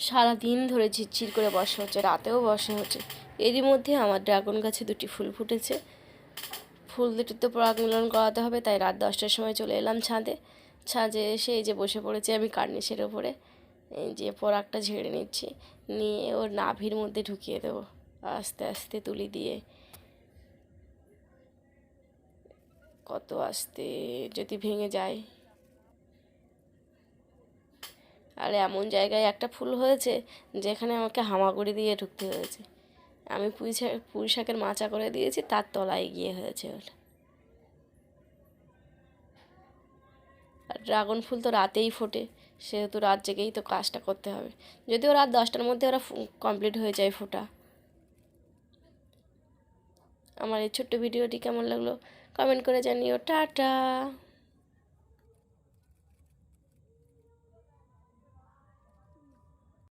সারাদিন ধরে ঝিরঝির করে বর্ষা হচ্ছে, রাতেও বর্ষা হচ্ছে। এরই মধ্যে আমার ড্রাগন গাছে 2টি ফুল ফুটেছে। ফুল দুটি তো পরাগ মিলন করাতে হবে, তাই রাত 10টার সময় চলে এলাম ছাদে। ছাদে এসে এই যে বসে পড়েছি আমি কার্নিশের ওপরে। এই যে পরাগটা ঝেড়ে নিচ্ছি, নিয়ে ওর নাভির মধ্যে ঢুকিয়ে দেবো আস্তে আস্তে তুলি দিয়ে। কত আস্তে, যদি ভেঙে যায়। আর এমন জায়গায় একটা ফুল হয়েছে যেখানে আমাকে হামাগুড়ি দিয়ে ঢুকতে হয়েছে। আমি পুঁই শাকের মাচা করে দিয়েছি, তার তলায় গিয়ে হয়েছে ওটা। আর ড্রাগন ফুল তো রাতেই ফোটে, সেহেতু রাত জেগেই তো কাজটা করতে হবে। যদিও রাত 10টার মধ্যে ওরা কমপ্লিট হয়ে যায় ফোটা। আমার এই ছোট্ট ভিডিওটি কেমন লাগলো কমেন্ট করে জানিও। টাটা।